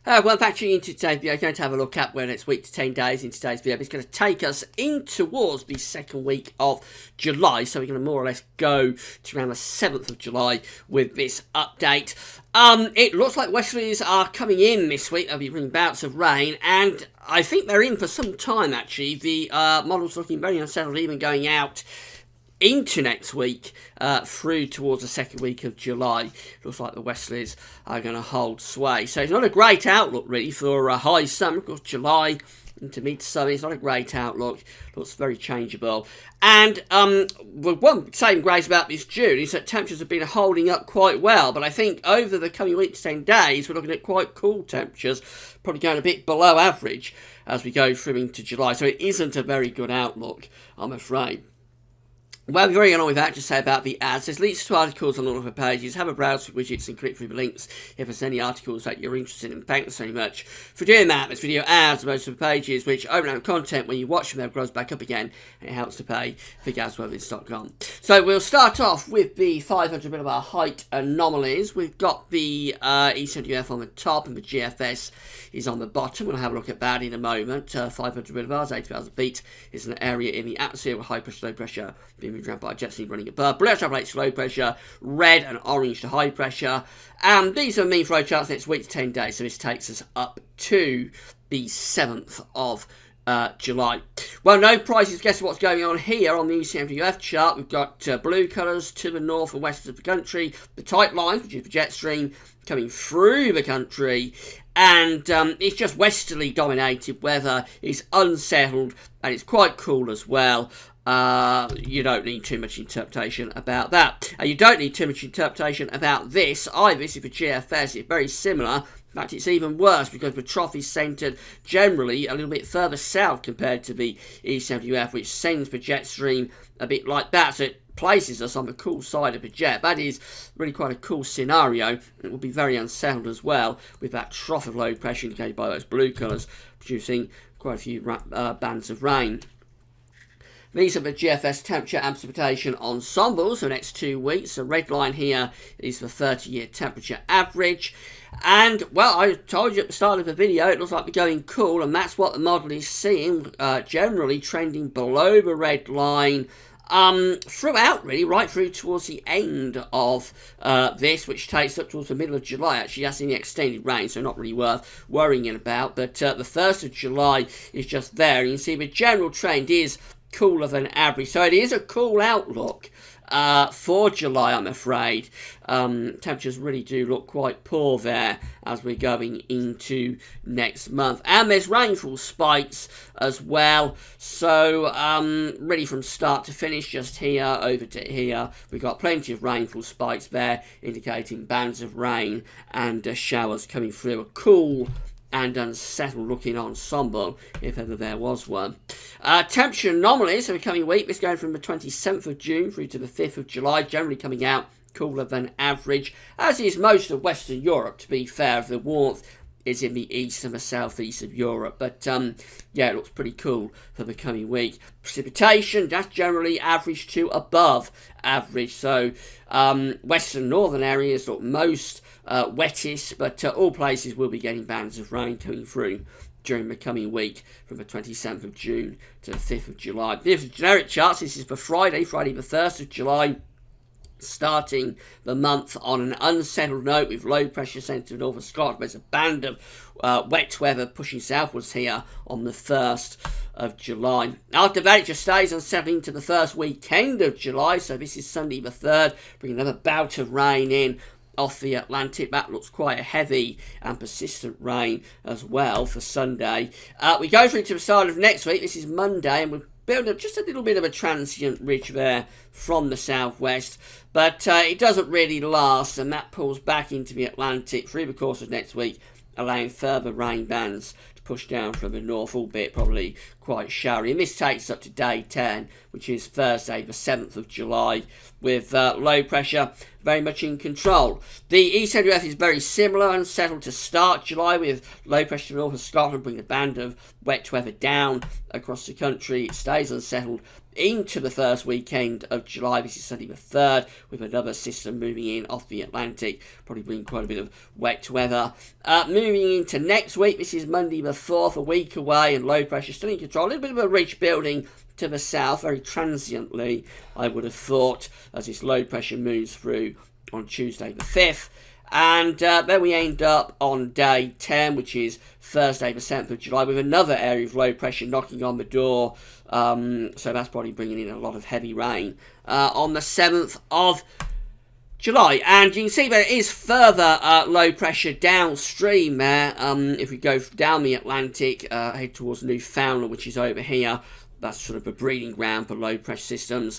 Well, actually, in today's video, I'm going to have a look at where next week to 10 days in today's video. It's going to take us in towards the second week of July. So we're going to more or less go to around the 7th of July with this update. It looks like westerlies are coming in this week. They'll be bringing bouts of rain, and I think they're in for some time, actually. The model's looking very unsettled, even going out into next week through towards the second week of July. Looks like the westerlies are going to hold sway. So it's not a great outlook really for a high summer. Of course, July into mid-summer, it's not a great outlook. Looks very changeable. And one saving grace about this June is that temperatures have been holding up quite well. But I think over the coming weeks, 10 days, we're looking at quite cool temperatures, probably going a bit below average as we go through into July. So it isn't a very good outlook, I'm afraid. Well, very on with that, just say about the ads. There's links to articles on all of the pages. Have a browse through widgets and click through the links if there's any articles that you're interested in. Thanks so much for doing that. This video adds most of the pages which open up content when you watch them, it grows back up again, and it helps to pay for gasworthins.com. So we'll start off with the 500 millibar height anomalies. We've got the E70F on the top and the GFS is on the bottom. We'll have a look at that in a moment. 500 millibars, 80,000 feet is an area in the atmosphere with high pressure, low pressure being moved around by a jet stream running above. Blue extrapolates to low pressure, red and orange to high pressure. And these are mean flow charts next week to 10 days. So this takes us up to the 7th of July. Well, no prices. Guess what's going on here on the ECMWF chart? We've got blue colours to the north and west of the country. The tight lines, which is the jet stream, coming through the country. And it's just westerly dominated weather. It's unsettled and it's quite cool as well. You don't need too much interpretation about that. You don't need too much interpretation about this either. This is for GFS. It's very similar. In fact, it's even worse because the trough is centred generally a little bit further south compared to the E70F, which sends the jet stream a bit like that. So it places us on the cool side of the jet. That is really quite a cool scenario. It will be very unsettled as well with that trough of low pressure indicated by those blue colours producing quite a few bands of rain. These are the GFS temperature and precipitation ensembles for the next 2 weeks. The red line here is the 30-year temperature average. And, well, I told you at the start of the video, it looks like we're going cool, and that's what the model is seeing, generally trending below the red line throughout, really, right through towards the end of this, which takes up towards the middle of July. Actually, that's in the extended range, so not really worth worrying about. But the 1st of July is just there. And you can see the general trend is cooler than average. So it is a cool outlook for July, I'm afraid. Temperatures really do look quite poor there as we're going into next month. And there's rainfall spikes as well. So really from start to finish, just here over to here, we've got plenty of rainfall spikes there, indicating bands of rain and showers coming through. A cool and unsettled looking ensemble, if ever there was one. Temperature anomalies for the coming week. This going from the 27th of June through to the 5th of July, generally coming out cooler than average, as is most of Western Europe, to be fair. The warmth is in the east and the southeast of Europe, but yeah, it looks pretty cool for the coming week. Precipitation, that's generally average to above average, so western northern areas look most wettest, but all places will be getting bands of rain coming through during the coming week from the 27th of June to the 5th of July. These are generic charts. This is for Friday the 1st of July, starting the month on an unsettled note with low pressure centred in northern Scotland. There's a band of wet weather pushing southwards here on the 1st of July. After that, it just stays unsettling to the first weekend of July. So this is Sunday the 3rd, bringing another bout of rain in off the Atlantic. That looks quite a heavy and persistent rain as well for Sunday. We go through to the start of next week. This is Monday, and we're building up just a little bit of a transient ridge there from the southwest, but it doesn't really last, and that pulls back into the Atlantic through the course of next week, allowing further rain bands to push down from the north, albeit probably quite showery. And this takes up to day 10, which is Thursday the 7th of July, with low pressure very much in control. The ECWF is very similar, unsettled to start July, with low pressure north of Scotland bringing a band of wet weather down across the country. It stays unsettled into the first weekend of July. This is Sunday the 3rd, with another system moving in off the Atlantic, probably bringing quite a bit of wet weather. Moving into next week, this is Monday the 4th, a week away, and low pressure still in control. A little bit of a ridge building to the south, very transiently, I would have thought, as this low pressure moves through on Tuesday the 5th. And then we end up on day 10, which is Thursday the 7th of July, with another area of low pressure knocking on the door. So that's probably bringing in a lot of heavy rain on the 7th of July. And you can see there is further low pressure downstream there. If we go down the Atlantic, head towards Newfoundland, which is over here. That's sort of a breeding ground for low pressure systems.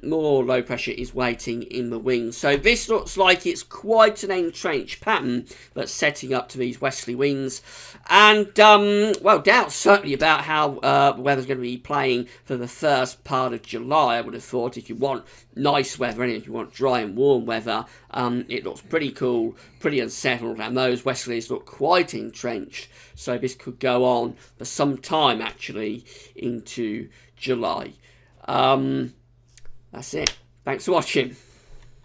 More low pressure is waiting in the wings. So this looks like it's quite an entrenched pattern that's setting up to these westerly winds. And, well, doubts certainly about how the weather's going to be playing for the first part of July, I would have thought. If you want nice weather, and if you want dry and warm weather, it looks pretty cool, pretty unsettled, and those westerlies look quite entrenched. So this could go on for some time, actually, into July. That's it. Thanks for watching.